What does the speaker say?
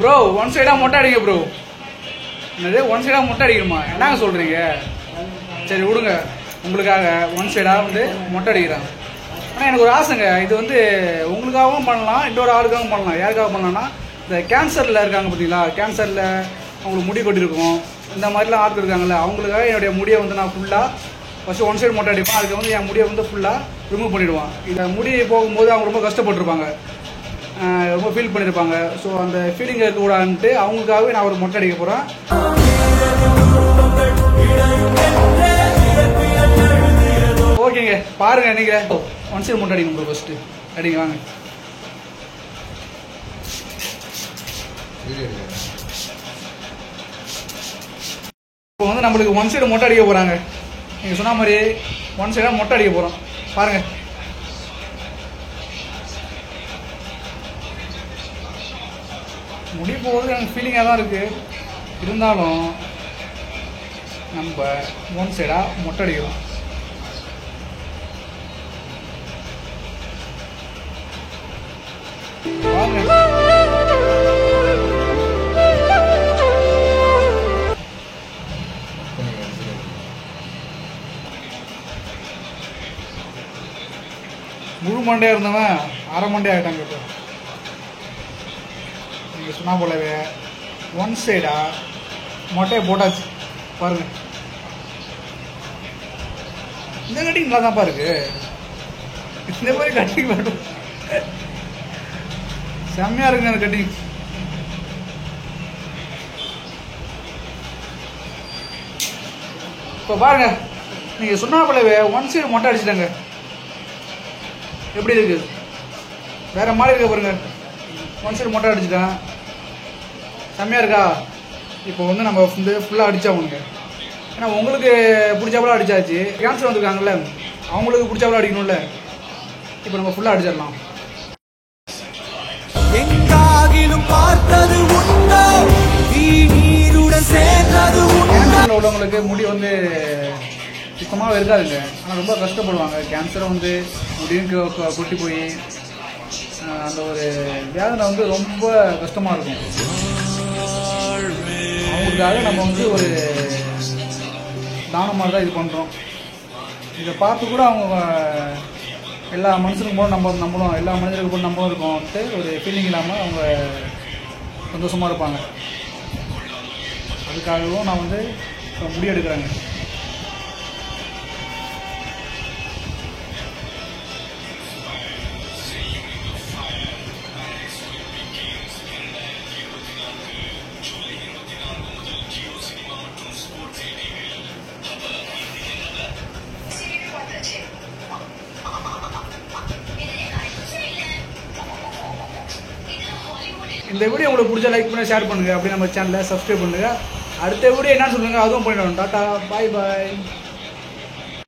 Bro one சைடா மொட்டை அடிங்க ப்ரோ. என்னது ஒன் சைடா மொட்டை அடிக்கணுமா? என்னங்க சொல்றீங்க? சரி விடுங்க, உங்களுக்காக ஒன் சைடா வந்து மொட்டை அடிக்கிறாங்க. ஆனால் எனக்கு ஒரு ஆசைங்க, இது வந்து உங்களுக்காகவும் பண்ணலாம், இன்னொரு ஆளுக்காகவும் பண்ணலாம். யாருக்காக பண்ணலாம்னா இந்த கேன்சரில் இருக்காங்க பார்த்தீங்களா, கேன்சரில் அவங்களுக்கு முடி கொட்டிருக்கும், இந்த மாதிரிலாம் ஆட்கள் இருக்காங்கல்ல, அவங்களுக்காக என்னுடைய முடியை வந்து நான் ஃபுல்லாக ஃபஸ்ட்டு ஒன் சைடு மொட்டை அடிப்பேன். அதுக்கு வந்து என் முடியை வந்து ஃபுல்லாக ரிமூவ் பண்ணிவிடுவான். இந்த முடி போகும்போது அவங்க ரொம்ப கஷ்டப்பட்டுருப்பாங்க, ரொம்ப ஃபீல் பண்ணியிருப்பாங்க. ஸோ அந்த ஃபீலிங் இருக்கக்கூடாதுன்ட்டு அவங்களுக்காகவே நான் ஒரு மொட்டை அடிக்க போகிறேன். ஓகேங்க, பாருங்க நீங்கள் ஒன் சைடு மொட்டை அடிக்கணும் ப்ரோ. ஃபஸ்ட்டு அடிங்க வாங்க. இப்போ வந்து நம்மளுக்கு ஒன் சைடு மொட்டை அடிக்க போகிறாங்க. நீங்கள் சொன்ன மாதிரி ஒன் சைடாக மொட்டை அடிக்க போகிறோம். பாருங்கள். முடி போகிறது எனக்கு ஃபீலிங்காக தான் இருக்குது. இருந்தாலும் நம்ம ஒன் சைடாக மொட்டை அடிக்கிறோம். பாருங்க. முழு மண்டையாக இருந்தவன் அரை மண்டையாக ஆகிட்டாங்க. இப்போ நீங்கள் சொன்னா போலவே ஒன் சைடாக மொட்டையை போட்டாச்சு. பாருங்கள், இந்த கட்டிங் நல்லா தான்ப்பா இருக்கு. இந்த மாதிரி கட்டிங் வேணும், செம்மையாக இருக்குங்க அந்த கட்டிங். இப்போ பாருங்க, நீங்கள் சொன்னா போலவே ஒன் சைடு மொட்டை அடிச்சிட்டாங்க. எப்படி இருக்குது? வேற மாதிரி இருக்க பாருங்க. ஒன் சைடு மொட்டை அடிச்சுட்டேன், செம்மையாக இருக்கா? இப்போ வந்து நம்ம வந்து ஃபுல்லாக அடித்தாகணுங்க. ஏன்னா உங்களுக்கு பிடிச்சாப்புல அடித்தாச்சு, கேன்சர் வந்துருக்காங்கல்ல, அவங்களுக்கு பிடிச்சாப்புல அடிக்கணும்ல. இப்போ நம்ம ஃபுல்லாக அடிச்சிடலாம். கேன்சரில் உள்ளவங்களுக்கு முடி வந்து சுத்தமாக இருக்காதுங்க. ஆனால் ரொம்ப கஷ்டப்படுவாங்க. கேன்சரை வந்து முடியும் கொட்டி போய் அந்த ஒரு வேதனை வந்து ரொம்ப கஷ்டமாக இருக்கும். அவங்களுக்காக நம்ம வந்து ஒரு தானம் மாதிரி தான் இது பண்ணுறோம். இதை பார்த்து கூட அவங்க எல்லா மனுஷனுக்கும் போல நம்மளும் எல்லா மனிதர்களுக்கு போல நம்மளும் இருக்கோம்ட்டு ஒரு ஃபீலிங் இல்லாமல் அவங்க சந்தோஷமாக இருப்பாங்க. அதுக்காகவும் நான் வந்து முடி எடுக்கிறேங்க. இந்த வீடியோ உங்களுக்கு பிடிச்ச லைக் பண்ணி ஷேர் பண்ணுங்கள். அப்படியே நம்ம சேனலை சப்ஸ்கிரைப் பண்ணுங்கள். அடுத்த வீடியோ என்ன சொல்லுங்கள் அதுவும் பண்ணிடுவோம். டாட்டா, பாய் பாய்.